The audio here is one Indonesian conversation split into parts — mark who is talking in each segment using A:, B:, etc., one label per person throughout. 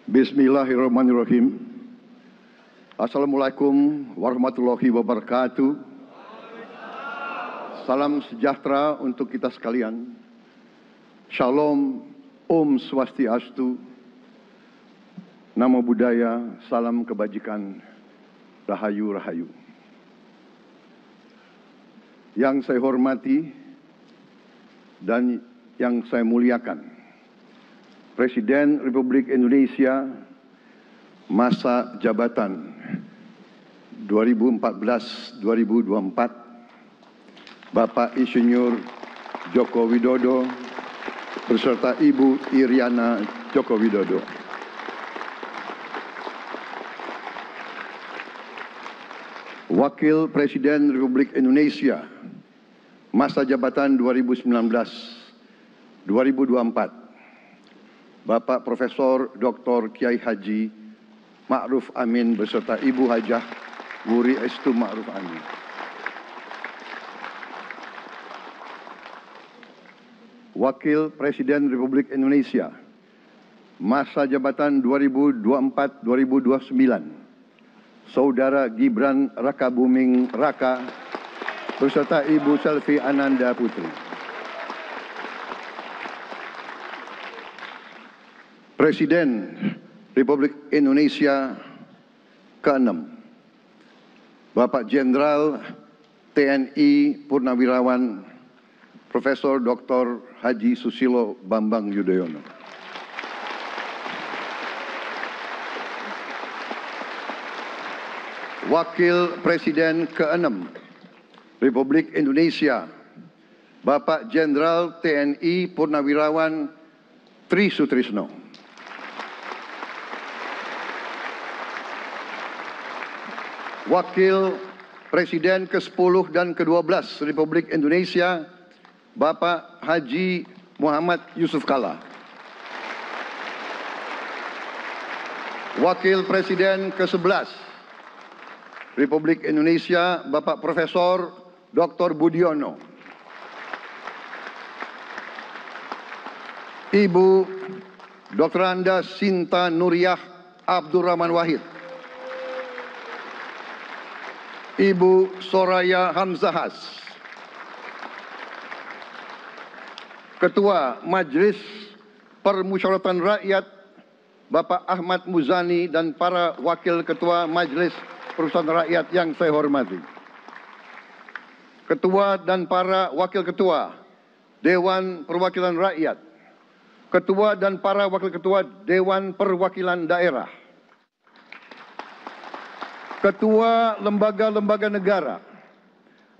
A: Bismillahirrahmanirrahim. Assalamualaikum warahmatullahi wabarakatuh. Salam sejahtera untuk kita sekalian. Shalom, Om Swastiastu, Namo Buddhaya, salam kebajikan, Rahayu Rahayu. Yang saya hormati dan yang saya muliakan, Presiden Republik Indonesia masa jabatan 2014-2024, Bapak Insinyur Joko Widodo beserta Ibu Iriana Joko Widodo. Wakil Presiden Republik Indonesia masa jabatan 2019-2024, Bapak Profesor Dr. Kiai Haji Ma'ruf Amin beserta Ibu Hajah Wuri Estu Ma'ruf Amin. Wakil Presiden Republik Indonesia masa jabatan 2024-2029, Saudara Gibran Rakabuming Raka beserta Ibu Selvi Ananda Putri. Presiden Republik Indonesia ke-6, Bapak Jenderal TNI Purnawirawan Profesor Dr. Haji Susilo Bambang Yudhoyono. Wakil Presiden ke-6 Republik Indonesia, Bapak Jenderal TNI Purnawirawan Tri Sutrisno. Wakil Presiden ke-10 dan ke-12 Republik Indonesia, Bapak Haji Muhammad Yusuf Kalla. Wakil Presiden ke-11 Republik Indonesia, Bapak Profesor Dr. Budiono. Ibu Dr. Anda Sinta Nuriyah Abdurrahman Wahid. Ibu Soraya Hamzahas. Ketua Majelis Permusyawaratan Rakyat Bapak Ahmad Muzani dan para Wakil Ketua Majelis Permusyawaratan Rakyat yang saya hormati. Ketua dan para Wakil Ketua Dewan Perwakilan Rakyat. Ketua dan para Wakil Ketua Dewan Perwakilan Daerah. Ketua lembaga-lembaga negara,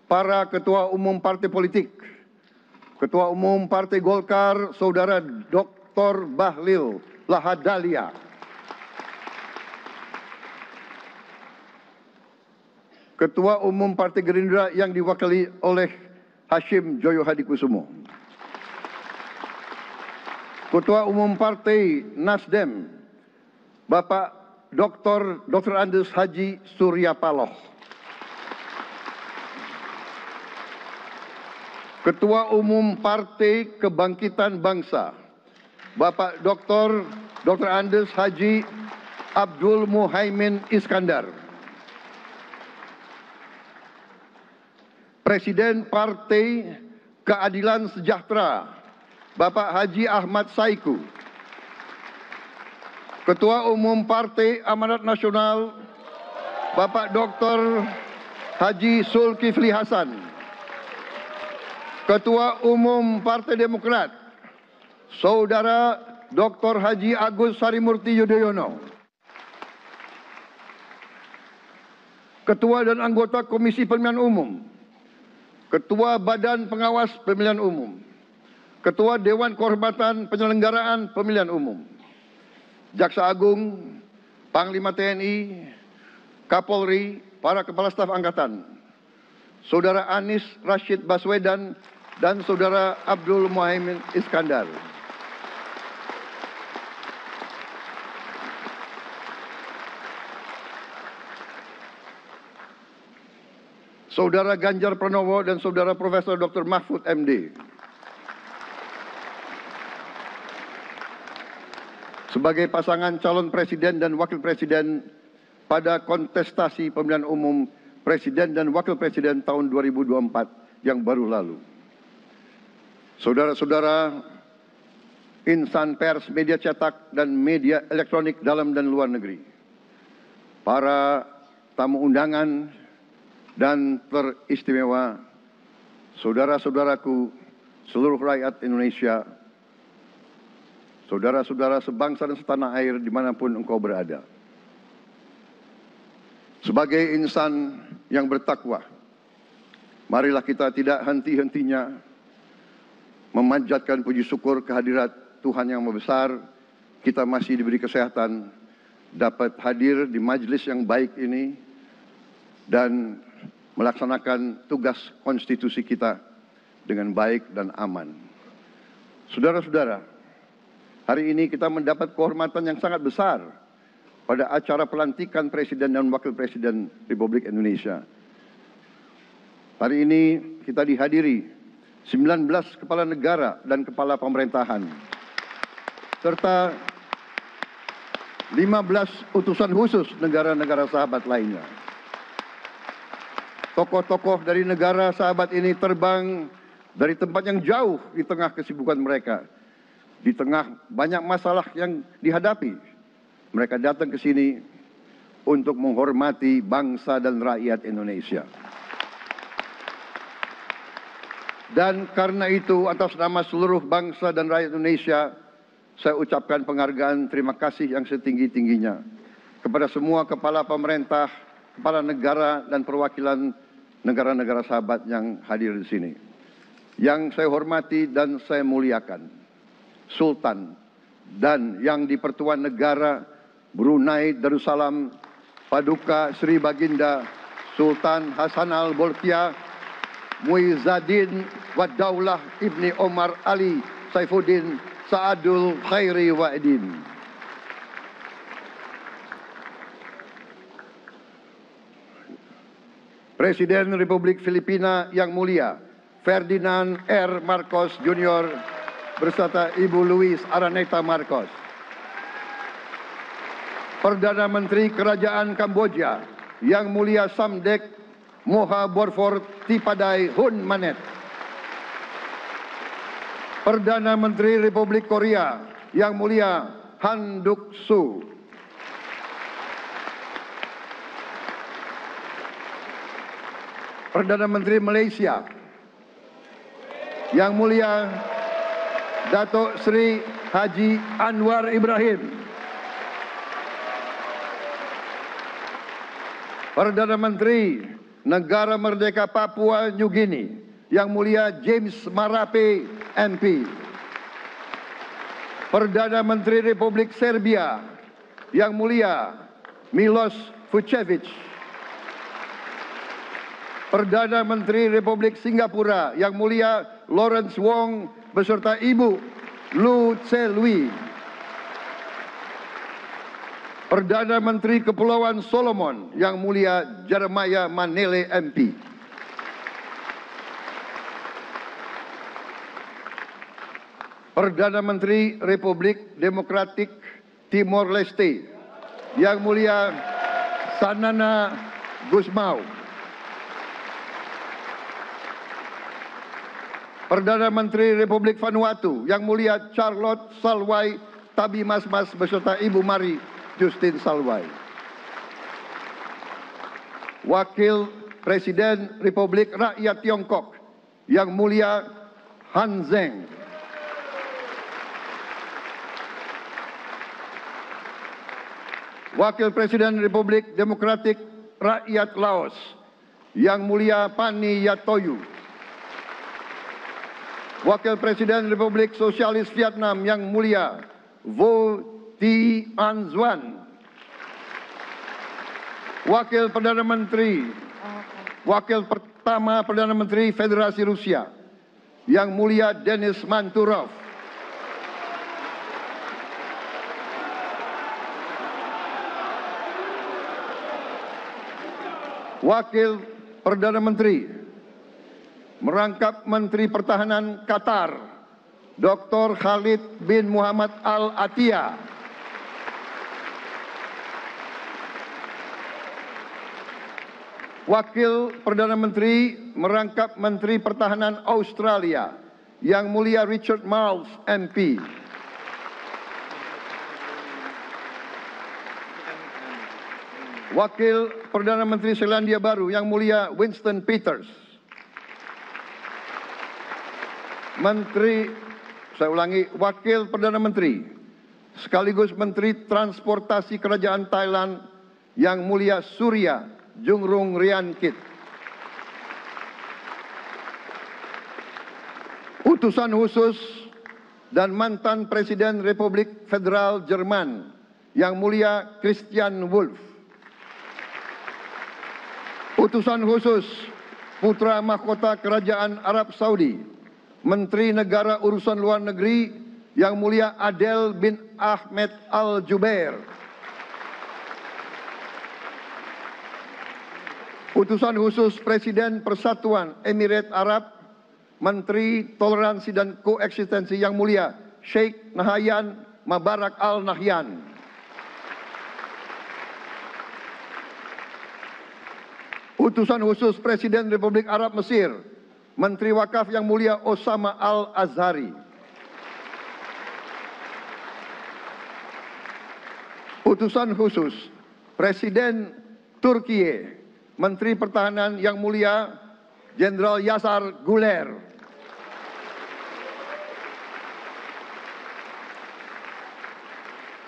A: para ketua umum partai politik, Ketua Umum Partai Golkar, Saudara Dr. Bahlil Lahadalia, Ketua Umum Partai Gerindra yang diwakili oleh Hashim Joyo Hadikusumo, Ketua Umum Partai Nasdem, Bapak Dr. Andes Haji Surya Paloh, Ketua Umum Partai Kebangkitan Bangsa, Bapak Dr. Andes Haji Abdul Muhaimin Iskandar, Presiden Partai Keadilan Sejahtera, Bapak Haji Ahmad Saiku, Ketua Umum Partai Amanat Nasional, Bapak Dr. Haji Zulkifli Hasan, Ketua Umum Partai Demokrat, Saudara Dr. Haji Agus Harimurti Yudhoyono, Ketua dan anggota Komisi Pemilihan Umum, Ketua Badan Pengawas Pemilihan Umum, Ketua Dewan Kehormatan Penyelenggaraan Pemilihan Umum, Jaksa Agung, Panglima TNI, Kapolri, para Kepala Staf Angkatan, Saudara Anies Rashid Baswedan, dan Saudara Abdul Muhaimin Iskandar. Saudara Ganjar Pranowo dan Saudara Profesor Dr. Mahfud MD. sebagai pasangan calon presiden dan wakil presiden pada kontestasi pemilihan umum presiden dan wakil presiden tahun 2024 yang baru lalu. Saudara-saudara, insan pers, media cetak, dan media elektronik dalam dan luar negeri, para tamu undangan dan teristimewa, saudara-saudaraku, seluruh rakyat Indonesia, saudara-saudara sebangsa dan setanah air dimanapun engkau berada. Sebagai insan yang bertakwa, marilah kita tidak henti-hentinya memanjatkan puji syukur kehadirat Tuhan yang Maha Besar. Kita masih diberi kesehatan, dapat hadir di majelis yang baik ini dan melaksanakan tugas konstitusi kita dengan baik dan aman. Saudara-saudara, hari ini kita mendapat kehormatan yang sangat besar pada acara pelantikan Presiden dan Wakil Presiden Republik Indonesia. Hari ini kita dihadiri 19 kepala negara dan kepala pemerintahan, serta 15 utusan khusus negara-negara sahabat lainnya. Tokoh-tokoh dari negara sahabat ini terbang dari tempat yang jauh di tengah kesibukan mereka. Di tengah banyak masalah yang dihadapi, mereka datang ke sini untuk menghormati bangsa dan rakyat Indonesia. Dan karena itu, atas nama seluruh bangsa dan rakyat Indonesia, saya ucapkan penghargaan terima kasih yang setinggi-tingginya kepada semua kepala pemerintah, kepala negara, dan perwakilan negara-negara sahabat yang hadir di sini. Yang saya hormati dan saya muliakan, Sultan dan yang di-Pertuan Negara Brunei Darussalam Paduka Sri Baginda Sultan Hassanal Bolkiah Muizzaddin Waddaulah Ibni Omar Ali Saifuddin Saadul Khairi Wa'idin. Presiden Republik Filipina yang mulia Ferdinand R. Marcos Jr. beserta Ibu Luis Araneta Marcos. Perdana Menteri Kerajaan Kamboja yang mulia Samdech Moha Borfor Tipadai Hun Manet. Perdana Menteri Republik Korea yang mulia Han Duck-soo. Perdana Menteri Malaysia yang mulia Datuk Seri Haji Anwar Ibrahim. Perdana Menteri Negara Merdeka Papua New Guinea yang mulia James Marape MP. Perdana Menteri Republik Serbia yang mulia Milos Vucevic. Perdana Menteri Republik Singapura yang mulia Lawrence Wong beserta Ibu Lu Tse Lui. Perdana Menteri Kepulauan Solomon yang mulia Jeremiah Manele MP. Perdana Menteri Republik Demokratik Timor Leste yang mulia Sanana Gusmao. Perdana Menteri Republik Vanuatu yang mulia Charlotte Salwai Tabimasmas beserta Ibu Mari Justin Salwai. Wakil Presiden Republik Rakyat Tiongkok yang mulia Han Zheng. Wakil Presiden Republik Demokratik Rakyat Laos yang mulia Pani Yatoyu. Wakil Presiden Republik Sosialis Vietnam yang mulia Vo Thi An Xuan. Wakil pertama Perdana Menteri Federasi Rusia yang mulia Denis Manturov. Wakil Perdana Menteri merangkap Menteri Pertahanan Qatar Dr. Khalid bin Muhammad Al Attiyah. Wakil Perdana Menteri merangkap Menteri Pertahanan Australia, Yang Mulia Richard Marles, MP. Wakil Perdana Menteri Selandia Baru, Yang Mulia Winston Peters. Wakil Perdana Menteri sekaligus Menteri Transportasi Kerajaan Thailand, Yang Mulia Surya Jungrung Riankit. Utusan khusus dan mantan Presiden Republik Federal Jerman, Yang Mulia Christian Wulff. Utusan khusus Putra Mahkota Kerajaan Arab Saudi, Menteri Negara Urusan Luar Negeri, Yang Mulia Adel bin Ahmed Al Jubair. Utusan khusus Presiden Persatuan Emirat Arab, Menteri Toleransi dan Koeksistensi, Yang Mulia Sheikh Nahyan Mubarak Al Nahyan. Utusan khusus Presiden Republik Arab Mesir, Menteri Wakaf, Yang Mulia Osama Al Azhari. Utusan khusus Presiden Turki, Menteri Pertahanan, Yang Mulia Jenderal Yasar Guler.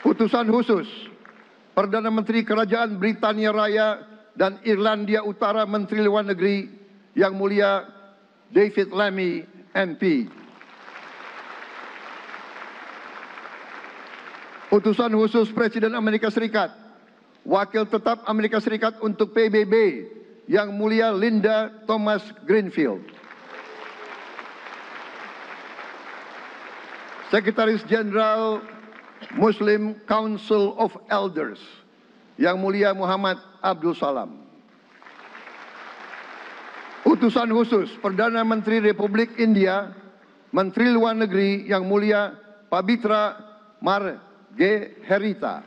A: Utusan khusus Perdana Menteri Kerajaan Britania Raya dan Irlandia Utara, Menteri Luar Negeri, Yang Mulia David Lammy, MP. Utusan khusus Presiden Amerika Serikat, Wakil Tetap Amerika Serikat untuk PBB, Yang Mulia Linda Thomas Greenfield. Sekretaris Jenderal Muslim Council of Elders, Yang Mulia Muhammad Abdul Salam. Utusan khusus Perdana Menteri Republik India, Menteri Luar Negeri, Yang Mulia Pabitra Margherita.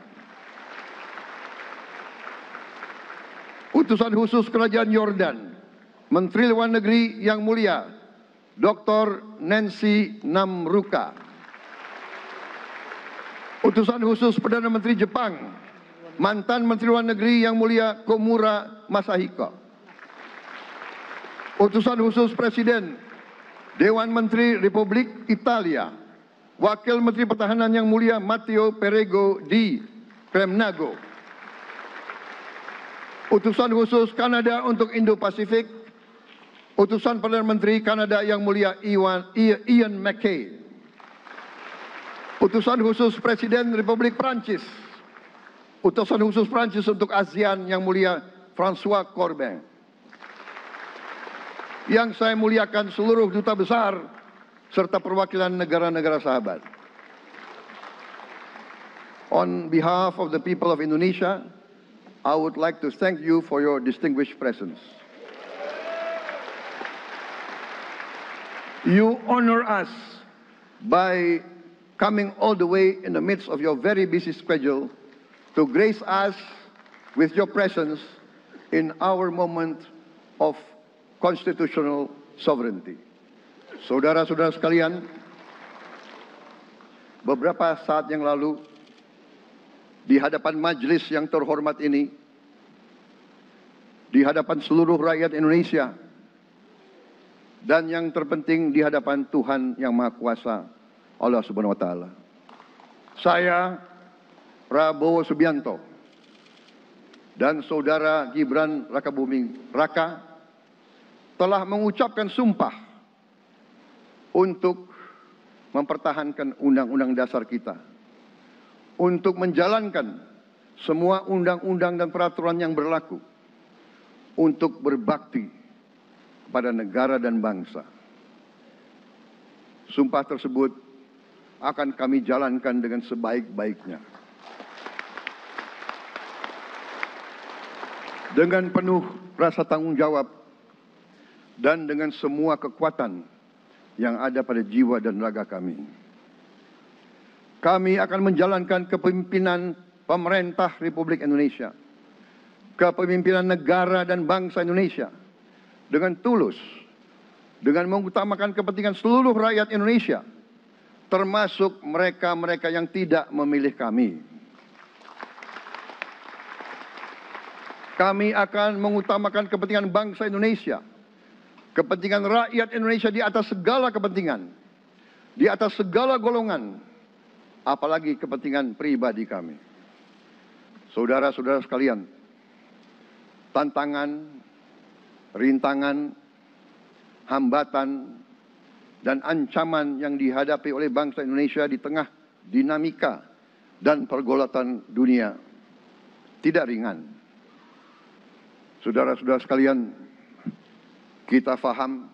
A: Utusan khusus Kerajaan Yordan, Menteri Luar Negeri, Yang Mulia Dr. Nancy Namruka. Utusan khusus Perdana Menteri Jepang, mantan Menteri Luar Negeri, Yang Mulia Komura Masahiko. Utusan khusus Presiden Dewan Menteri Republik Italia, Wakil Menteri Pertahanan, Yang Mulia Matteo Perego di Kremnago. Utusan khusus Kanada untuk Indo-Pasifik, Utusan Perdana Menteri Kanada, Yang Mulia Ian MacKay. Utusan khusus Presiden Republik Prancis, Utusan khusus Prancis untuk ASEAN, Yang Mulia François Corbin. Yang saya muliakan seluruh duta besar serta perwakilan negara-negara sahabat. On behalf of the people of Indonesia, I would like to thank you for your distinguished presence. You honor us by coming all the way in the midst of your very busy schedule to grace us with your presence in our moment of constitutional sovereignty. Saudara-saudara sekalian, beberapa saat yang lalu, di hadapan majelis yang terhormat ini, di hadapan seluruh rakyat Indonesia, dan yang terpenting di hadapan Tuhan Yang Maha Kuasa, Allah Subhanahu wa Ta'ala, saya, Prabowo Subianto, dan Saudara Gibran Rakabuming Raka telah mengucapkan sumpah untuk mempertahankan Undang-Undang Dasar kita, untuk menjalankan semua undang-undang dan peraturan yang berlaku, untuk berbakti pada negara dan bangsa. Sumpah tersebut akan kami jalankan dengan sebaik-baiknya, dengan penuh rasa tanggung jawab dan dengan semua kekuatan yang ada pada jiwa dan raga kami. Kami akan menjalankan kepemimpinan pemerintah Republik Indonesia kepemimpinan negara dan bangsa Indonesia dengan tulus, dengan mengutamakan kepentingan seluruh rakyat Indonesia, termasuk mereka-mereka yang tidak memilih kami. Kami akan mengutamakan kepentingan bangsa Indonesia, kepentingan rakyat Indonesia di atas segala kepentingan, di atas segala golongan, apalagi kepentingan pribadi kami. Saudara-saudara sekalian, tantangan, rintangan, hambatan, dan ancaman yang dihadapi oleh bangsa Indonesia di tengah dinamika dan pergolatan dunia tidak ringan. Saudara-saudara sekalian, kita faham,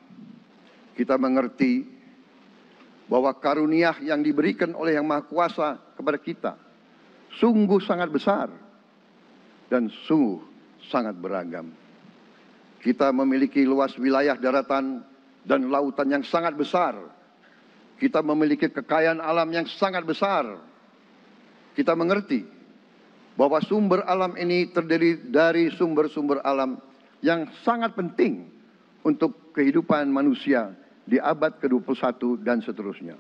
A: kita mengerti bahwa karunia yang diberikan oleh Yang Maha Kuasa kepada kita sungguh sangat besar dan sungguh sangat beragam. Kita memiliki luas wilayah daratan dan lautan yang sangat besar. Kita memiliki kekayaan alam yang sangat besar. Kita mengerti bahwa sumber alam ini terdiri dari sumber-sumber alam yang sangat penting untuk kehidupan manusia di abad ke-21 dan seterusnya.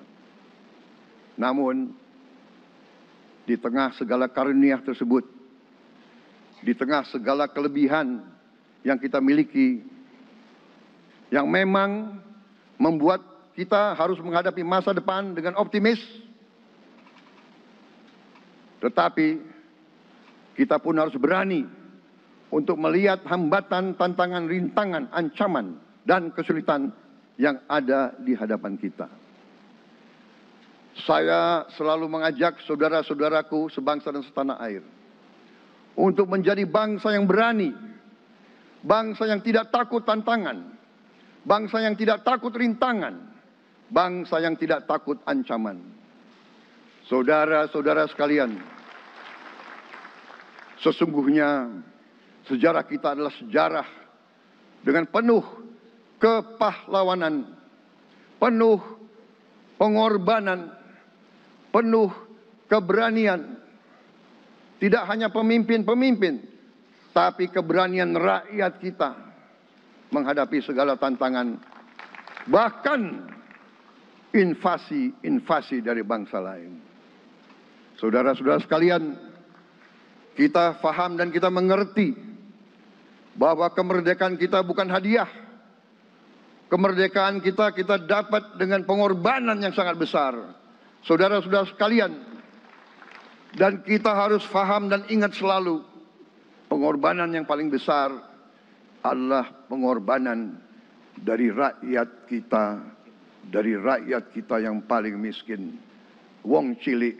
A: Namun, di tengah segala karunia tersebut, di tengah segala kelebihan yang kita miliki, yang memang membuat kita harus menghadapi masa depan dengan optimis, tetapi kita pun harus berani untuk melihat hambatan, tantangan, rintangan, ancaman, dan kesulitan yang ada di hadapan kita. Saya selalu mengajak saudara-saudaraku sebangsa dan setanah air untuk menjadi bangsa yang berani, bangsa yang tidak takut tantangan, bangsa yang tidak takut rintangan, bangsa yang tidak takut ancaman. Saudara-saudara sekalian, sesungguhnya sejarah kita adalah sejarah dengan penuh kepahlawanan, penuh pengorbanan, penuh keberanian. Tidak hanya pemimpin-pemimpin, tapi keberanian rakyat kita menghadapi segala tantangan, bahkan invasi-invasi dari bangsa lain. Saudara-saudara sekalian, kita faham dan kita mengerti bahwa kemerdekaan kita bukan hadiah. Kemerdekaan kita dapat dengan pengorbanan yang sangat besar. Saudara-saudara sekalian, dan kita harus faham dan ingat selalu, pengorbanan yang paling besar adalah pengorbanan dari rakyat kita yang paling miskin. Wong cilik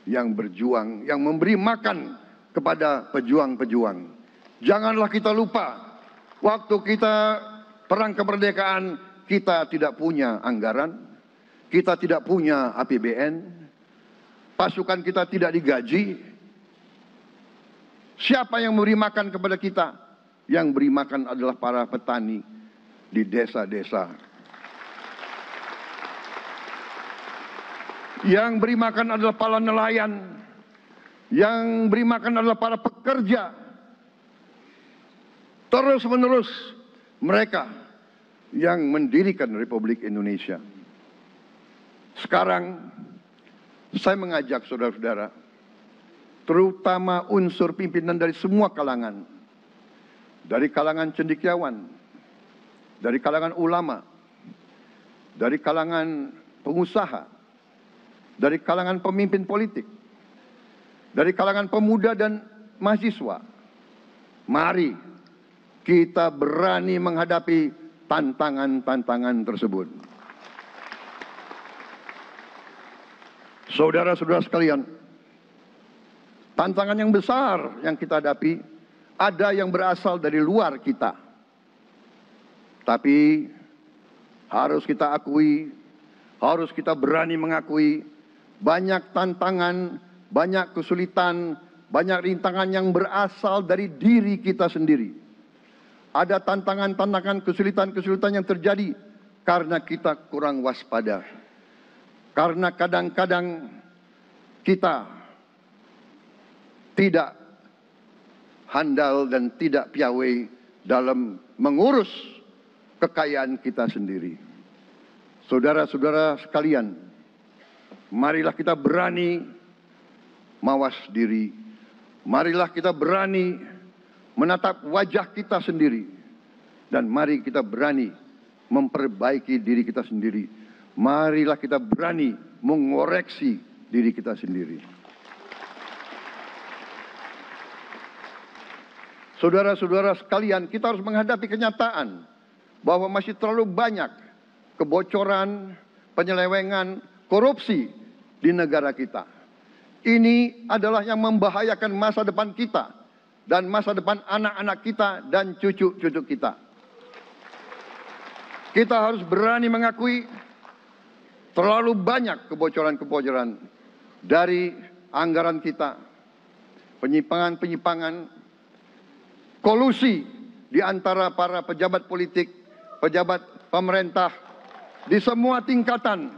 A: yang berjuang, yang memberi makan kepada pejuang-pejuang. Janganlah kita lupa, waktu kita perang kemerdekaan, kita tidak punya anggaran, kita tidak punya APBN, pasukan kita tidak digaji. Siapa yang memberi makan kepada kita? Yang beri makan adalah para petani di desa-desa. Yang beri makan adalah para nelayan. Yang beri makan adalah para pekerja. Terus-menerus mereka yang mendirikan Republik Indonesia. Sekarang saya mengajak saudara-saudara, terutama unsur pimpinan dari semua kalangan, dari kalangan cendekiawan, dari kalangan ulama, dari kalangan pengusaha, dari kalangan pemimpin politik, dari kalangan pemuda dan mahasiswa. Mari kita berani menghadapi tantangan-tantangan tersebut. Saudara-saudara sekalian, tantangan yang besar yang kita hadapi ada yang berasal dari luar kita. Tapi harus kita akui, harus kita berani mengakui, banyak tantangan, banyak kesulitan, banyak rintangan yang berasal dari diri kita sendiri. Ada tantangan-tantangan, kesulitan-kesulitan yang terjadi karena kita kurang waspada. Karena kadang-kadang kita tidak handal dan tidak piawai dalam mengurus kekayaan kita sendiri. Saudara-saudara sekalian, marilah kita berani mawas diri. Marilah kita berani menatap wajah kita sendiri. Dan mari kita berani memperbaiki diri kita sendiri. Marilah kita berani mengoreksi diri kita sendiri. Saudara-saudara sekalian, kita harus menghadapi kenyataan bahwa masih terlalu banyak kebocoran, penyelewengan, korupsi di negara kita. Ini adalah yang membahayakan masa depan kita dan masa depan anak-anak kita dan cucu-cucu kita. Kita harus berani mengakui terlalu banyak kebocoran-kebocoran dari anggaran kita, penyimpangan-penyimpangan, kolusi di antara para pejabat politik, pejabat pemerintah di semua tingkatan,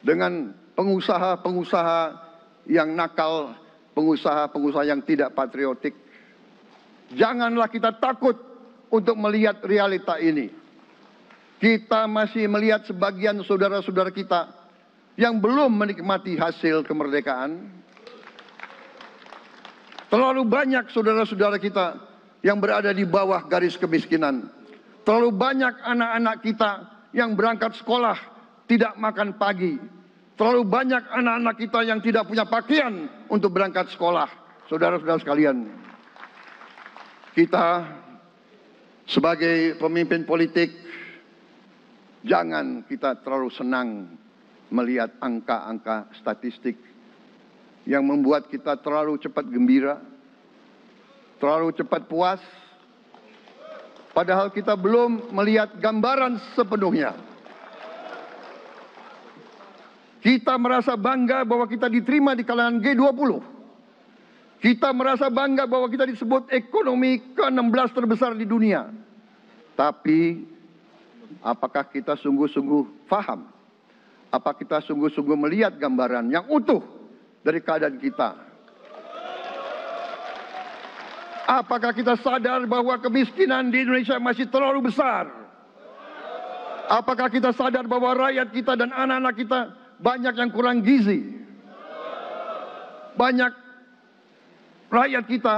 A: dengan pengusaha-pengusaha yang nakal, pengusaha-pengusaha yang tidak patriotik. Janganlah kita takut untuk melihat realita ini. Kita masih melihat sebagian saudara-saudara kita yang belum menikmati hasil kemerdekaan. Terlalu banyak saudara-saudara kita yang berada di bawah garis kemiskinan. Terlalu banyak anak-anak kita yang berangkat sekolah tidak makan pagi. Terlalu banyak anak-anak kita yang tidak punya pakaian untuk berangkat sekolah. Saudara-saudara sekalian, kita sebagai pemimpin politik, jangan kita terlalu senang melihat angka-angka statistik yang membuat kita terlalu cepat gembira, terlalu cepat puas, padahal kita belum melihat gambaran sepenuhnya. Kita merasa bangga bahwa kita diterima di kalangan G20. Kita merasa bangga bahwa kita disebut ekonomi ke-16 terbesar di dunia. Tapi apakah kita sungguh-sungguh faham? Apa kita sungguh-sungguh melihat gambaran yang utuh dari keadaan kita? Apakah kita sadar bahwa kemiskinan di Indonesia masih terlalu besar? Apakah kita sadar bahwa rakyat kita dan anak-anak kita banyak yang kurang gizi? Banyak rakyat kita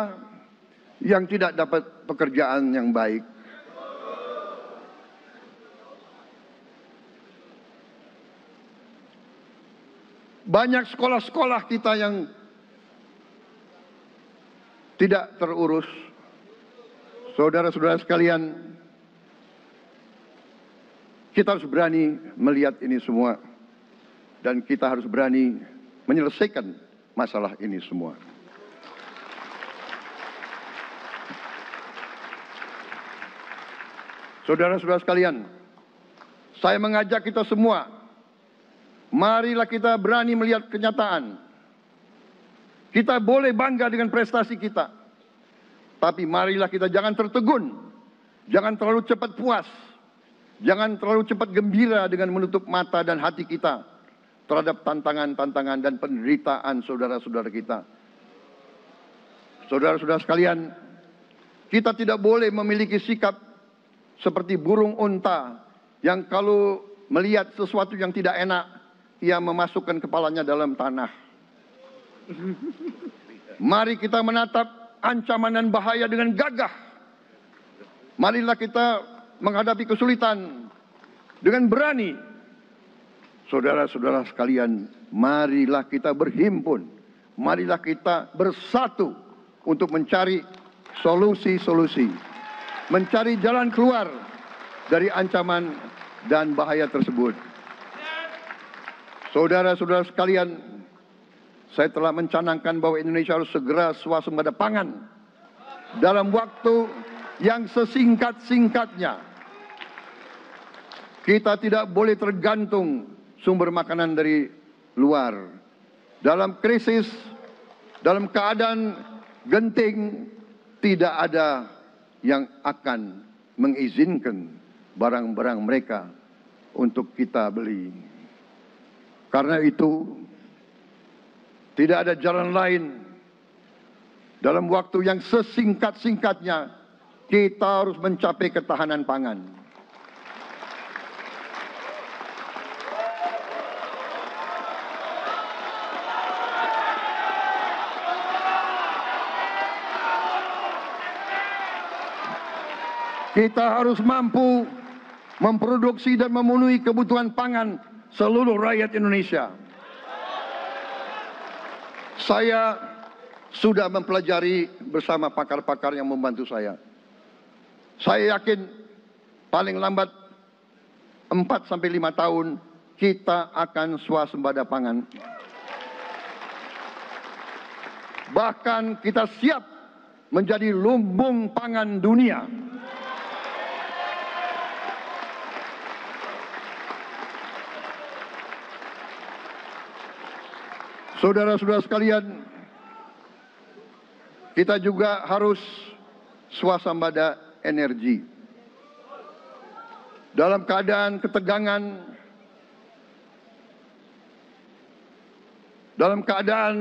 A: yang tidak dapat pekerjaan yang baik. Banyak sekolah-sekolah kita yang tidak terurus. Saudara-saudara sekalian, kita harus berani melihat ini semua. Dan kita harus berani menyelesaikan masalah ini semua. Saudara-saudara sekalian, saya mengajak kita semua, marilah kita berani melihat kenyataan. Kita boleh bangga dengan prestasi kita, tapi marilah kita jangan tertegun, jangan terlalu cepat puas, jangan terlalu cepat gembira dengan menutup mata dan hati kita terhadap tantangan-tantangan dan penderitaan saudara-saudara kita. Saudara-saudara sekalian, kita tidak boleh memiliki sikap seperti burung unta yang kalau melihat sesuatu yang tidak enak, ia memasukkan kepalanya dalam tanah. Mari kita menatap ancaman dan bahaya dengan gagah. Marilah kita menghadapi kesulitan dengan berani. Saudara-saudara sekalian, marilah kita berhimpun. Marilah kita bersatu untuk mencari solusi-solusi. Mencari jalan keluar dari ancaman dan bahaya tersebut. Saudara-saudara sekalian, saya telah mencanangkan bahwa Indonesia harus segera swasembada pangan dalam waktu yang sesingkat-singkatnya. Kita tidak boleh tergantung sumber makanan dari luar. Dalam krisis, dalam keadaan genting, tidak ada yang akan mengizinkan barang-barang mereka untuk kita beli. Karena itu, tidak ada jalan lain Dalam waktu yang sesingkat-singkatnya, kita harus mencapai ketahanan pangan. Kita harus mampu memproduksi dan memenuhi kebutuhan pangan seluruh rakyat Indonesia. Saya sudah mempelajari bersama pakar-pakar yang membantu saya. Saya yakin paling lambat 4-5 tahun kita akan swasembada pangan. Bahkan kita siap menjadi lumbung pangan dunia. Saudara-saudara sekalian, kita juga harus swasembada energi. Dalam keadaan ketegangan, dalam keadaan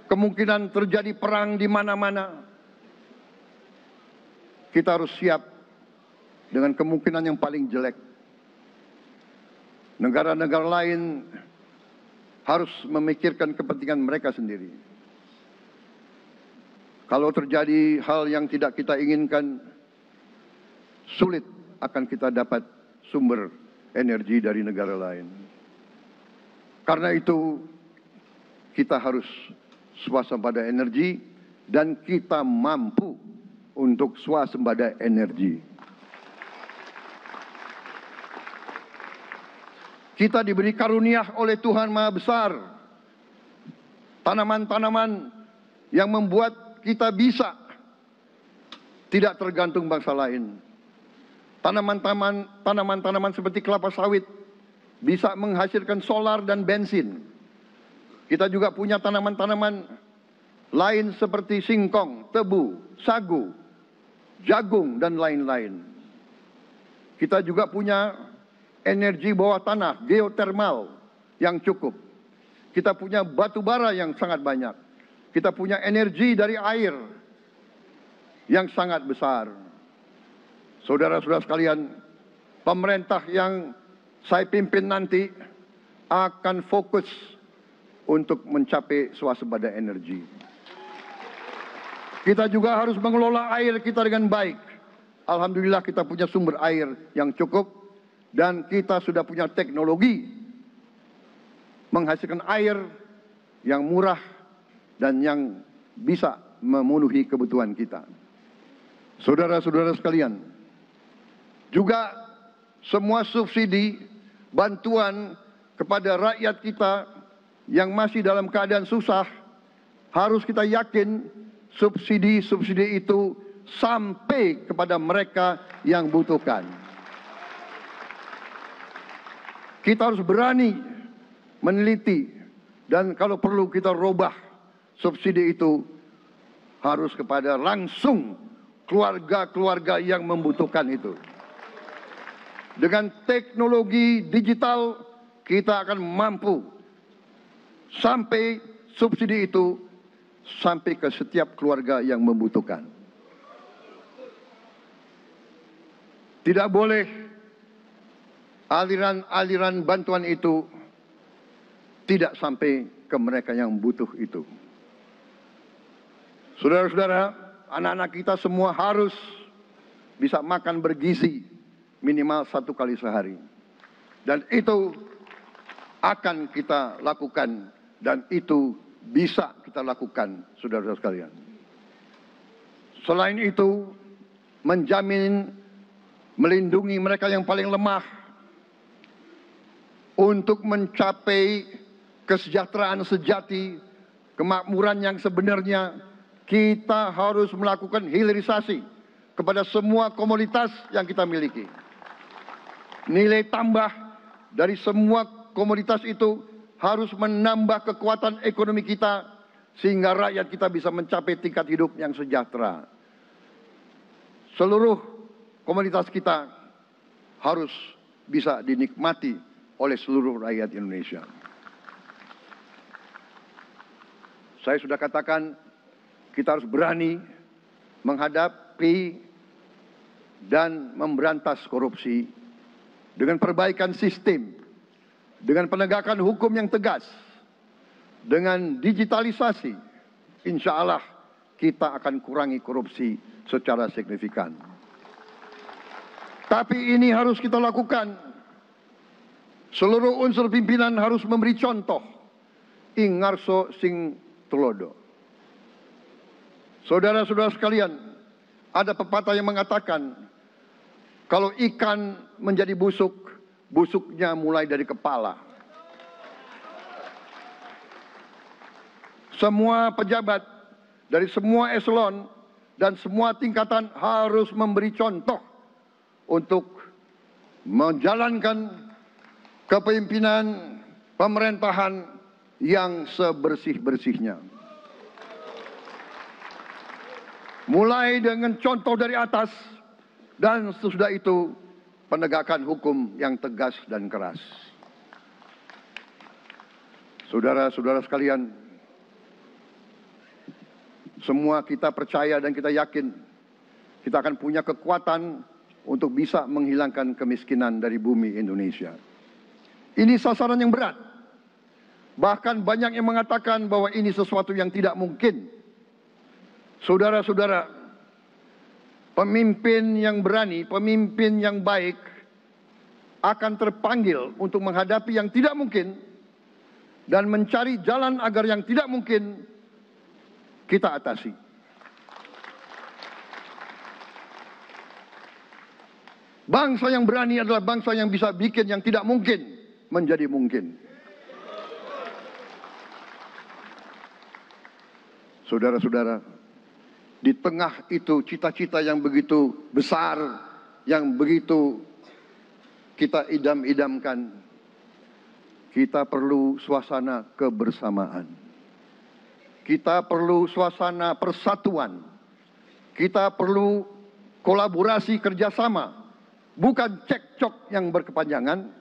A: kemungkinan terjadi perang di mana-mana, kita harus siap dengan kemungkinan yang paling jelek. Negara-negara lain harus memikirkan kepentingan mereka sendiri. Kalau terjadi hal yang tidak kita inginkan, sulit akan kita dapat sumber energi dari negara lain. Karena itu, kita harus swasembada energi dan kita mampu untuk swasembada energi. Kita diberi karunia oleh Tuhan Maha Besar. Tanaman-tanaman yang membuat kita bisa tidak tergantung bangsa lain. Tanaman-tanaman seperti kelapa sawit bisa menghasilkan solar dan bensin. Kita juga punya tanaman-tanaman lain seperti singkong, tebu, sagu, jagung, dan lain-lain. Kita juga punya energi bawah tanah, geotermal yang cukup. Kita punya batu bara yang sangat banyak. Kita punya energi dari air yang sangat besar. Saudara-saudara sekalian, pemerintah yang saya pimpin nanti akan fokus untuk mencapai swasembada energi. Kita juga harus mengelola air kita dengan baik. Alhamdulillah kita punya sumber air yang cukup. Dan kita sudah punya teknologi menghasilkan air yang murah dan yang bisa memenuhi kebutuhan kita. Saudara-saudara sekalian, juga semua subsidi, bantuan kepada rakyat kita yang masih dalam keadaan susah, harus kita yakin subsidi-subsidi itu sampai kepada mereka yang butuhkan. Kita harus berani meneliti dan kalau perlu kita robah subsidi itu harus kepada langsung keluarga-keluarga yang membutuhkan itu. Dengan teknologi digital kita akan mampu sampai subsidi itu sampai ke setiap keluarga yang membutuhkan. Tidak boleh aliran-aliran bantuan itu tidak sampai ke mereka yang butuh itu. Saudara-saudara, anak-anak kita semua harus bisa makan bergizi minimal 1 kali sehari. Dan itu akan kita lakukan dan itu bisa kita lakukan, saudara-saudara sekalian. Selain itu, menjamin, melindungi mereka yang paling lemah, untuk mencapai kesejahteraan sejati, kemakmuran yang sebenarnya, kita harus melakukan hilirisasi kepada semua komoditas yang kita miliki. Nilai tambah dari semua komoditas itu harus menambah kekuatan ekonomi kita sehingga rakyat kita bisa mencapai tingkat hidup yang sejahtera. Seluruh komoditas kita harus bisa dinikmati oleh seluruh rakyat Indonesia. Saya sudah katakan kita harus berani menghadapi dan memberantas korupsi dengan perbaikan sistem, dengan penegakan hukum yang tegas, dengan digitalisasi. Insya Allah kita akan kurangi korupsi secara signifikan. Tapi ini harus kita lakukan. Seluruh unsur pimpinan harus memberi contoh. Ing ngarso sing tulodo. Saudara-saudara sekalian, ada pepatah yang mengatakan, kalau ikan menjadi busuk, busuknya mulai dari kepala. Semua pejabat dari semua eselon dan semua tingkatan harus memberi contoh untuk menjalankan kepemimpinan pemerintahan yang sebersih-bersihnya. Mulai dengan contoh dari atas dan sesudah itu penegakan hukum yang tegas dan keras. Saudara-saudara sekalian, semua kita percaya dan kita yakin kita akan punya kekuatan untuk bisa menghilangkan kemiskinan dari bumi Indonesia. Ini sasaran yang berat. Bahkan banyak yang mengatakan bahwa ini sesuatu yang tidak mungkin. Saudara-saudara, pemimpin yang berani, pemimpin yang baik akan terpanggil untuk menghadapi yang tidak mungkin dan mencari jalan agar yang tidak mungkin kita atasi. Bangsa yang berani adalah bangsa yang bisa bikin yang tidak mungkin menjadi mungkin. Saudara-saudara, di tengah itu cita-cita yang begitu besar, yang begitu kita idam-idamkan, kita perlu suasana kebersamaan. Kita perlu suasana persatuan. Kita perlu kolaborasi kerjasama, bukan cekcok yang berkepanjangan.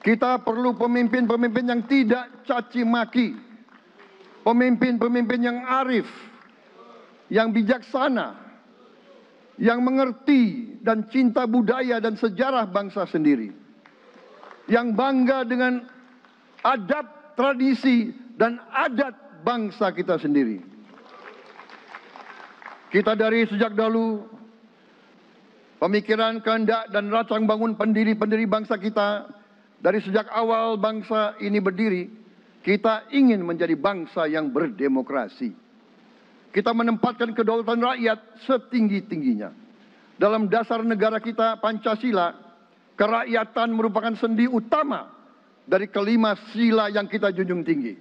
A: Kita perlu pemimpin-pemimpin yang tidak caci maki, pemimpin-pemimpin yang arif, yang bijaksana, yang mengerti dan cinta budaya dan sejarah bangsa sendiri, yang bangga dengan adab, tradisi, dan adat bangsa kita sendiri. Kita dari sejak dahulu, pemikiran, kehendak, dan rancang bangun pendiri-pendiri bangsa kita, dari sejak awal bangsa ini berdiri, kita ingin menjadi bangsa yang berdemokrasi. Kita menempatkan kedaulatan rakyat setinggi-tingginya. Dalam dasar negara kita, Pancasila, kerakyatan merupakan sendi utama dari kelima sila yang kita junjung tinggi.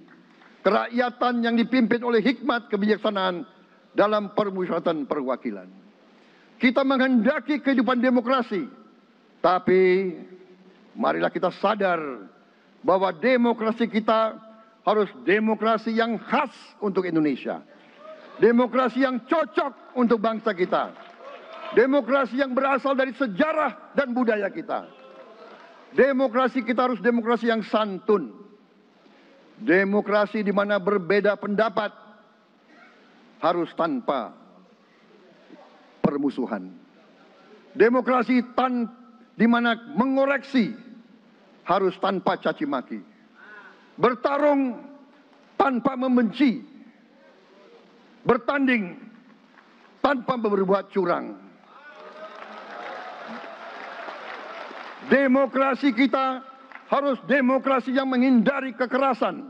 A: Kerakyatan yang dipimpin oleh hikmat kebijaksanaan dalam permusyawaratan perwakilan. Kita menghendaki kehidupan demokrasi, tapi marilah kita sadar bahwa demokrasi kita harus demokrasi yang khas untuk Indonesia. Demokrasi yang cocok untuk bangsa kita. Demokrasi yang berasal dari sejarah dan budaya kita. Demokrasi kita harus demokrasi yang santun. Demokrasi di mana berbeda pendapat harus tanpa permusuhan. Demokrasi di mana mengoreksi harus tanpa caci maki. Bertarung tanpa membenci. Bertanding tanpa berbuat curang. Demokrasi kita harus demokrasi yang menghindari kekerasan,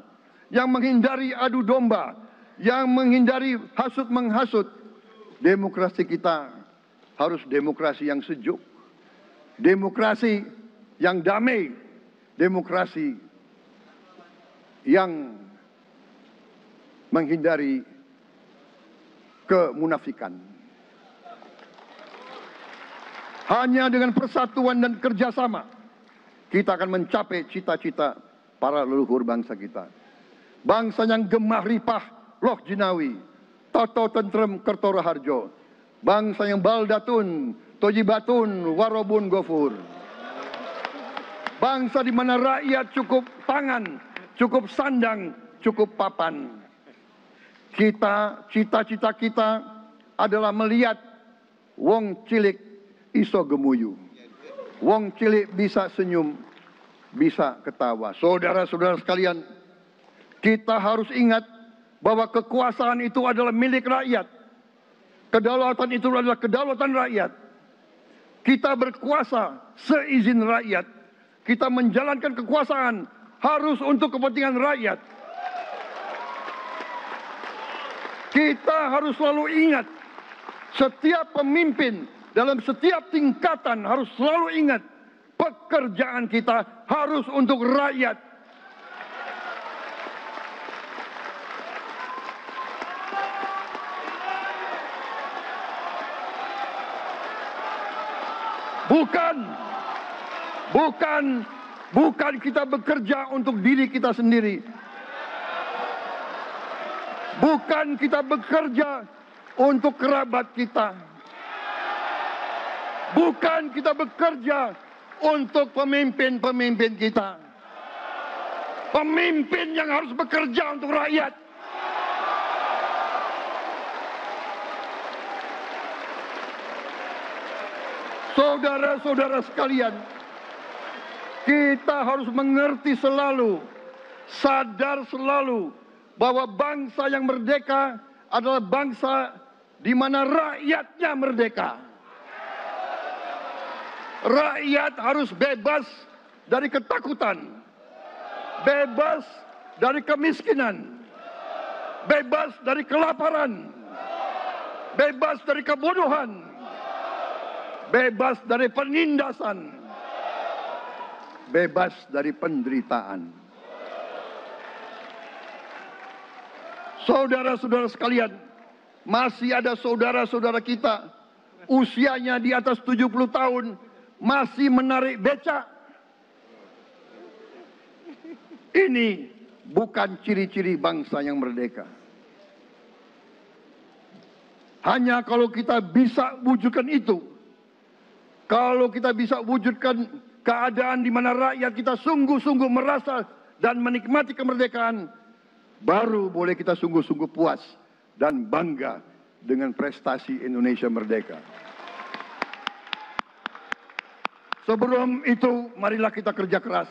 A: yang menghindari adu domba, yang menghindari hasut menghasut. Demokrasi kita harus demokrasi yang sejuk, demokrasi yang damai, demokrasi yang menghindari kemunafikan. Hanya dengan persatuan dan kerjasama kita akan mencapai cita-cita para leluhur bangsa kita. Bangsa yang gemah ripah loh jinawi, toto tentrem kertora harjo. Bangsa yang baldatun, tojibatun, warobun gofur. Bangsa di mana rakyat cukup pangan, cukup sandang, cukup papan. cita-cita kita adalah melihat wong cilik iso gemuyu. Wong cilik bisa senyum, bisa ketawa. Saudara-saudara sekalian, kita harus ingat bahwa kekuasaan itu adalah milik rakyat. Kedaulatan itu adalah kedaulatan rakyat. Kita berkuasa seizin rakyat. Kita menjalankan kekuasaan harus untuk kepentingan rakyat. Kita harus selalu ingat, setiap pemimpin dalam setiap tingkatan harus selalu ingat, pekerjaan kita harus untuk rakyat. Bukan kita bekerja untuk diri kita sendiri. Bukan kita bekerja untuk kerabat kita. Bukan kita bekerja untuk pemimpin-pemimpin kita. Pemimpin yang harus bekerja untuk rakyat. Saudara-saudara sekalian, kita harus mengerti selalu, sadar selalu bahwa bangsa yang merdeka adalah bangsa di mana rakyatnya merdeka. Rakyat harus bebas dari ketakutan, bebas dari kemiskinan, bebas dari kelaparan, bebas dari kebodohan, bebas dari penindasan, bebas dari penderitaan. Saudara-saudara sekalian, masih ada saudara-saudara kita usianya di atas 70 tahun masih menarik becak. Ini bukan ciri-ciri bangsa yang merdeka. Hanya kalau kita bisa wujudkan itu, kalau kita bisa wujudkan keadaan di mana rakyat kita sungguh-sungguh merasa dan menikmati kemerdekaan, baru boleh kita sungguh-sungguh puas dan bangga dengan prestasi Indonesia merdeka. Sebelum itu, marilah kita kerja keras.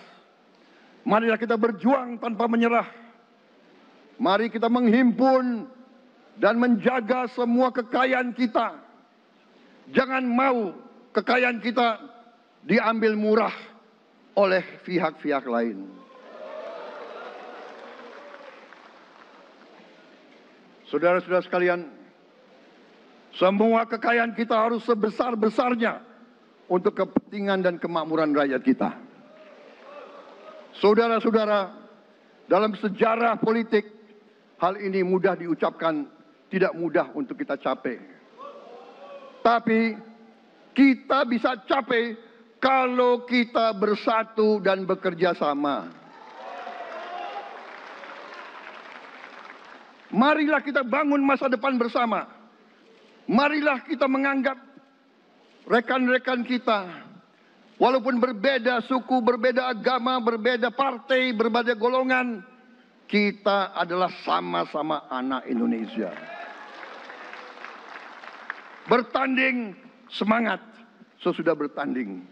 A: Marilah kita berjuang tanpa menyerah. Mari kita menghimpun dan menjaga semua kekayaan kita. Jangan mau kekayaan kita diambil murah oleh pihak-pihak lain. Saudara-saudara sekalian, semua kekayaan kita harus sebesar-besarnya untuk kepentingan dan kemakmuran rakyat kita. Saudara-saudara, dalam sejarah politik, hal ini mudah diucapkan, tidak mudah untuk kita capai. Tapi kita bisa capai kalau kita bersatu dan bekerja sama. Marilah kita bangun masa depan bersama. Marilah kita menganggap rekan-rekan kita, walaupun berbeda suku, berbeda agama, berbeda partai, berbeda golongan, kita adalah sama-sama anak Indonesia. Bertanding semangat, sesudah bertanding,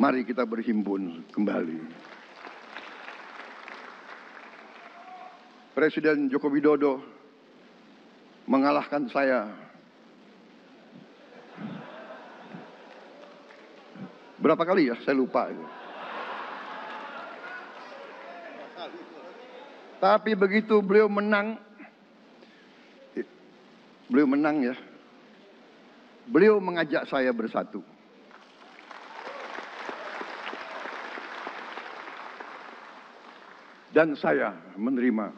A: mari kita berhimpun kembali. Presiden Joko Widodo mengalahkan saya berapa kali ya, saya lupa. Tapi begitu beliau menang ya, beliau mengajak saya bersatu. Dan saya menerima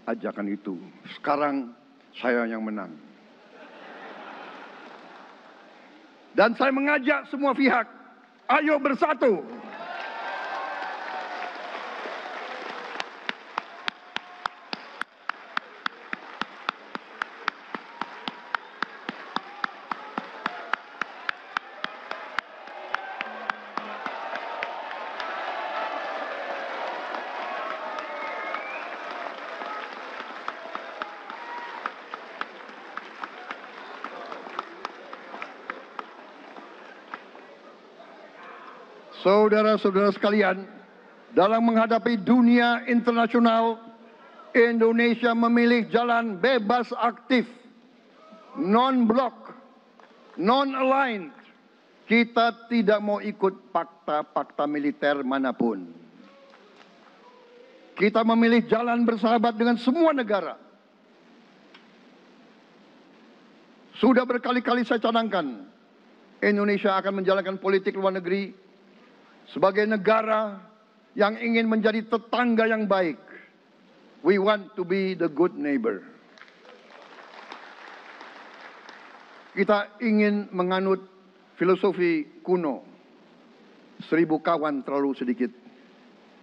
A: ajakan itu. Sekarang saya yang menang. Dan saya mengajak semua pihak, ayo bersatu. Saudara-saudara sekalian, dalam menghadapi dunia internasional, Indonesia memilih jalan bebas aktif, non-blok, non-aligned. Kita tidak mau ikut fakta-fakta militer manapun. Kita memilih jalan bersahabat dengan semua negara. Sudah berkali-kali saya cadangkan, Indonesia akan menjalankan politik luar negeri sebagai negara yang ingin menjadi tetangga yang baik. We want to be the good neighbor. Kita ingin menganut filosofi kuno, 1000 kawan terlalu sedikit,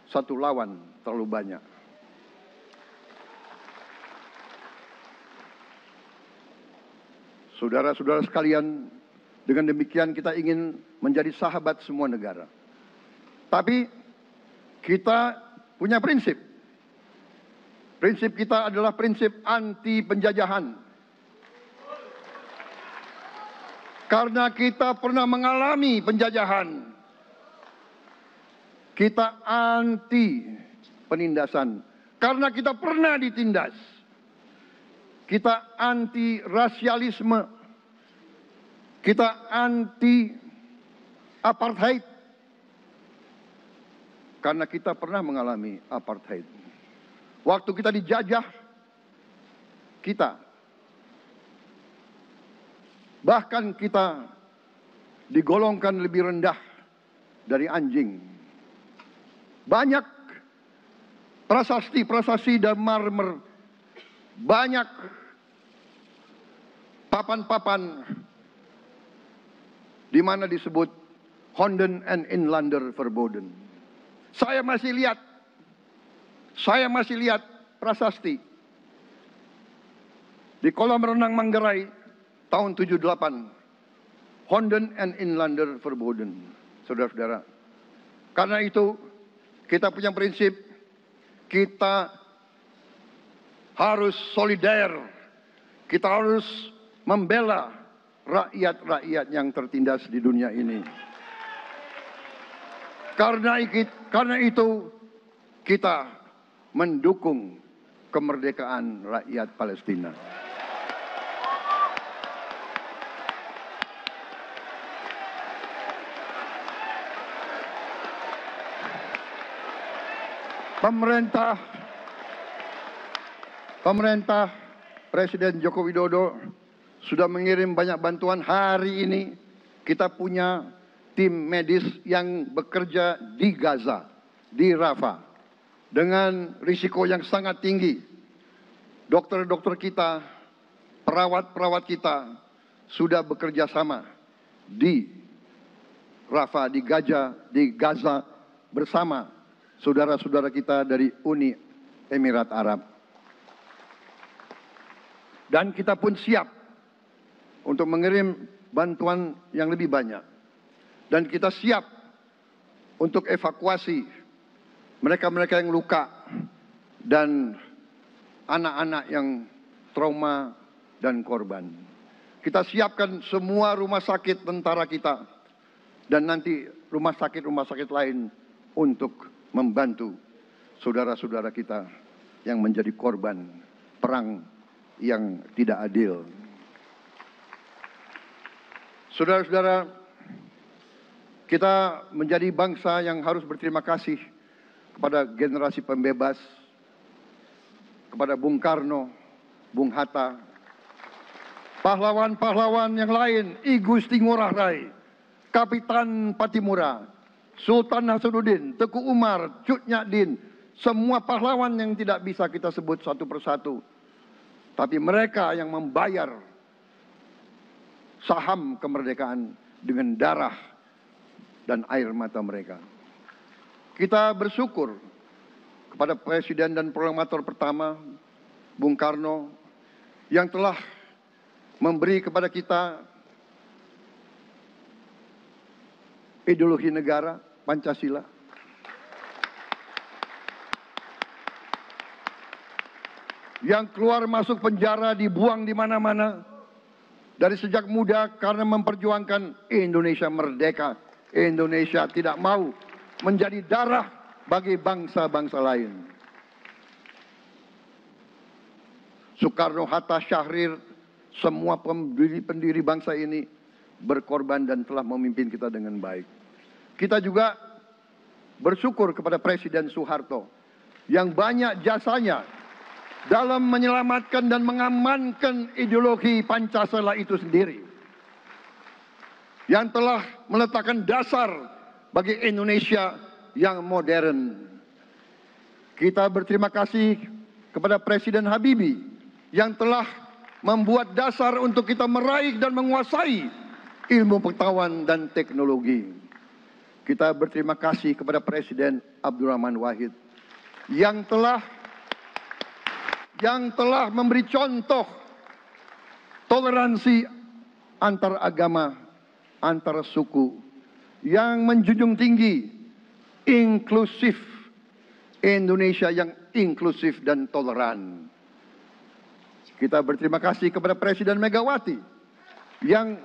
A: 1 lawan terlalu banyak. Saudara-saudara sekalian, dengan demikian kita ingin menjadi sahabat semua negara. Tapi kita punya prinsip. Prinsip kita adalah prinsip anti penjajahan. Karena kita pernah mengalami penjajahan. Kita anti penindasan. Karena kita pernah ditindas. Kita anti rasialisme. Kita anti apartheid. Karena kita pernah mengalami apartheid. Waktu kita dijajah, kita bahkan kita digolongkan lebih rendah dari anjing. Banyak prasasti dan marmer, banyak papan-papan di mana disebut Honden en Inlander Verboden. Saya masih lihat prasasti di kolam renang Manggarai tahun 78. Honden en Inlander Verboden, saudara-saudara. Karena itu kita punya prinsip, kita harus solider, kita harus membela rakyat-rakyat yang tertindas di dunia ini. Karena itu kita mendukung kemerdekaan rakyat Palestina. Pemerintah Presiden Joko Widodo sudah mengirim banyak bantuan. Hari ini kita punya tim medis yang bekerja di Gaza, di Rafah, dengan risiko yang sangat tinggi. Dokter-dokter kita, perawat-perawat kita sudah bekerja sama di Rafah, di Gaza bersama saudara-saudara kita dari Uni Emirat Arab. Dan kita pun siap untuk mengirim bantuan yang lebih banyak. Dan kita siap untuk evakuasi mereka-mereka yang luka dan anak-anak yang trauma dan korban. Kita siapkan semua rumah sakit tentara kita dan nanti rumah sakit lain untuk membantu saudara-saudara kita yang menjadi korban perang yang tidak adil. Saudara-saudara, kita menjadi bangsa yang harus berterima kasih kepada generasi pembebas, kepada Bung Karno, Bung Hatta, pahlawan-pahlawan yang lain, I Gusti Ngurah Rai, Kapitan Patimura, Sultan Hasanuddin, Teku Umar, Cut Nyak semua pahlawan yang tidak bisa kita sebut satu persatu. Tapi mereka yang membayar saham kemerdekaan dengan darah dan air mata mereka. Kita bersyukur kepada Presiden dan Proklamator pertama, Bung Karno, yang telah memberi kepada kita ideologi negara, Pancasila. Yang keluar masuk penjara, dibuang di mana-mana. Dari sejak muda karena memperjuangkan Indonesia merdeka, Indonesia tidak mau menjadi darah bagi bangsa-bangsa lain. Soekarno-Hatta, Syahrir, semua pendiri bangsa ini berkorban dan telah memimpin kita dengan baik. Kita juga bersyukur kepada Presiden Soeharto yang banyak jasanya dalam menyelamatkan dan mengamankan ideologi Pancasila itu sendiri, yang telah meletakkan dasar bagi Indonesia yang modern. Kita berterima kasih kepada Presiden Habibie yang telah membuat dasar untuk kita meraih dan menguasai ilmu pengetahuan dan teknologi. Kita berterima kasih kepada Presiden Abdurrahman Wahid yang telah memberi contoh toleransi antar agama, antar suku, yang menjunjung tinggi inklusif, Indonesia yang inklusif dan toleran. Kita berterima kasih kepada Presiden Megawati yang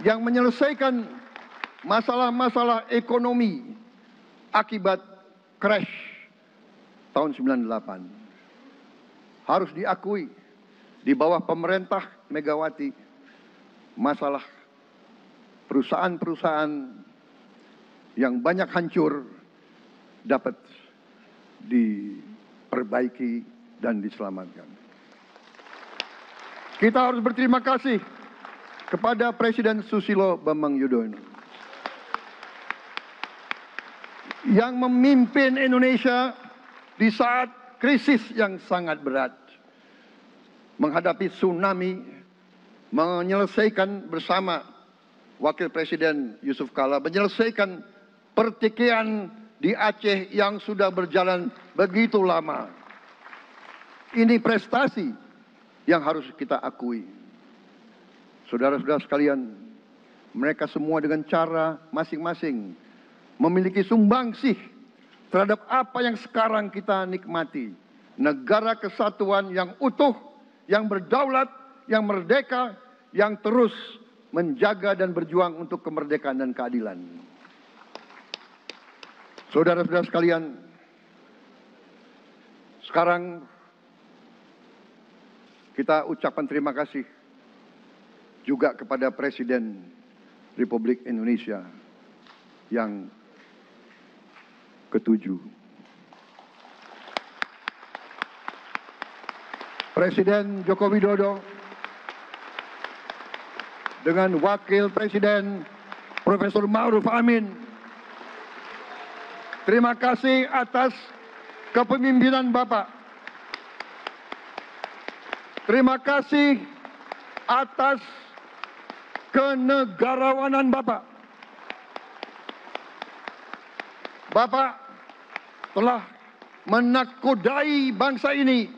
A: menyelesaikan masalah-masalah ekonomi akibat crash tahun 98. Harus diakui, di bawah pemerintah Megawati, masalah perusahaan-perusahaan yang banyak hancur dapat diperbaiki dan diselamatkan. Kita harus berterima kasih kepada Presiden Susilo Bambang Yudhoyono yang memimpin Indonesia di saat krisis yang sangat berat, menghadapi tsunami, menyelesaikan bersama Wakil Presiden Yusuf Kala, menyelesaikan pertikaian di Aceh yang sudah berjalan begitu lama. Ini prestasi yang harus kita akui. Saudara-saudara sekalian, mereka semua dengan cara masing-masing memiliki sumbangsih terhadap apa yang sekarang kita nikmati. Negara kesatuan yang utuh, yang berdaulat, yang merdeka, yang terus menjaga dan berjuang untuk kemerdekaan dan keadilan. Saudara-saudara sekalian, sekarang kita ucapkan terima kasih juga kepada Presiden Republik Indonesia yang ke-7. Presiden Joko Widodo dengan Wakil Presiden Profesor Ma'ruf Amin. Terima kasih atas kepemimpinan Bapak. Terima kasih atas kenegarawanan Bapak. Bapak telah menakodai bangsa ini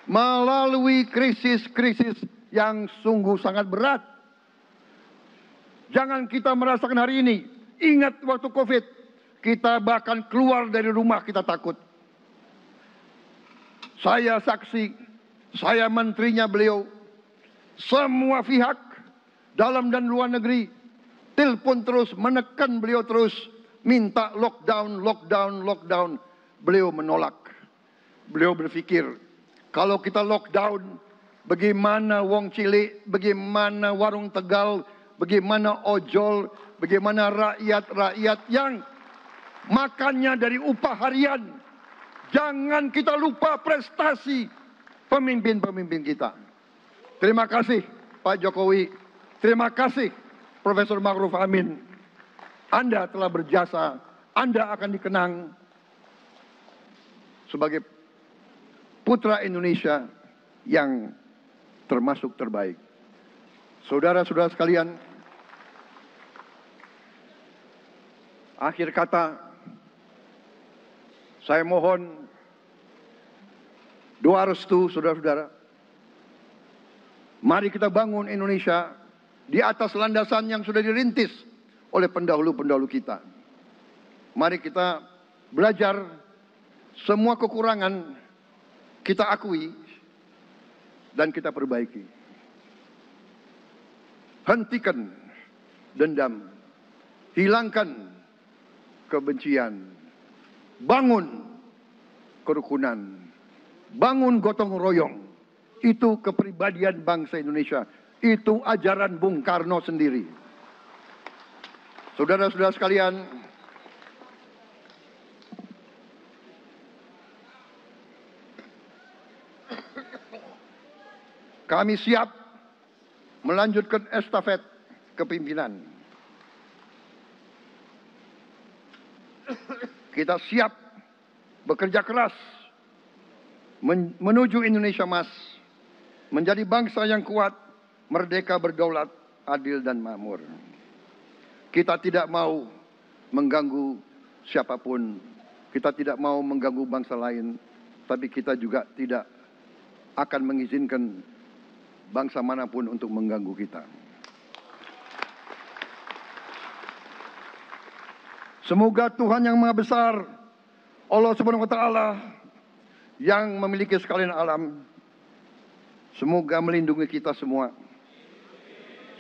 A: melalui krisis-krisis yang sungguh sangat berat. Jangan kita merasakan hari ini. Ingat waktu COVID, kita bahkan keluar dari rumah kita takut. Saya saksi, saya menterinya beliau, semua pihak dalam dan luar negeri telepon terus, menekan beliau terus, minta lockdown, lockdown, lockdown. Beliau menolak. Beliau berpikir, kalau kita lockdown, bagaimana wong cilik, bagaimana warung Tegal, bagaimana ojol, bagaimana rakyat-rakyat yang makannya dari upah harian. Jangan kita lupa prestasi pemimpin-pemimpin kita. Terima kasih Pak Jokowi, terima kasih Profesor Ma'ruf Amin. Anda telah berjasa, Anda akan dikenang sebagai putra Indonesia yang termasuk terbaik. Saudara-saudara sekalian, akhir kata, saya mohon doa restu saudara-saudara. Mari kita bangun Indonesia di atas landasan yang sudah dirintis oleh pendahulu-pendahulu kita. Mari kita belajar, semua kekurangan kita akui dan kita perbaiki. Hentikan dendam, hilangkan kebencian, bangun kerukunan, bangun gotong royong. Itu kepribadian bangsa Indonesia. Itu ajaran Bung Karno sendiri. Saudara-saudara sekalian, kami siap melanjutkan estafet kepimpinan. Kita siap bekerja keras menuju Indonesia Emas, menjadi bangsa yang kuat, merdeka, berdaulat, adil dan makmur. Kita tidak mau mengganggu siapapun, kita tidak mau mengganggu bangsa lain, tapi kita juga tidak akan mengizinkan bangsa manapun untuk mengganggu kita. Semoga Tuhan yang Maha Besar, Allah Subhanahu wa Ta'ala, yang memiliki sekalian alam, semoga melindungi kita semua.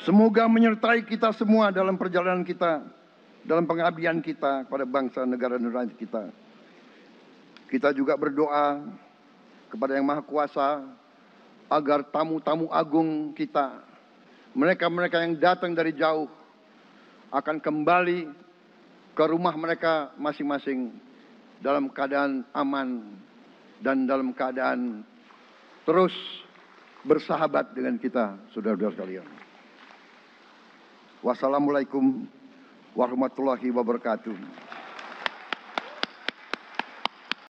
A: Semoga menyertai kita semua dalam perjalanan kita, dalam pengabdian kita kepada bangsa, negara, dan rakyat kita. Kita juga berdoa kepada Yang Maha Kuasa agar tamu-tamu agung kita, mereka-mereka yang datang dari jauh, akan kembali ke rumah mereka masing-masing dalam keadaan aman dan dalam keadaan terus bersahabat dengan kita, saudara-saudara sekalian. Wassalamualaikum warahmatullahi wabarakatuh.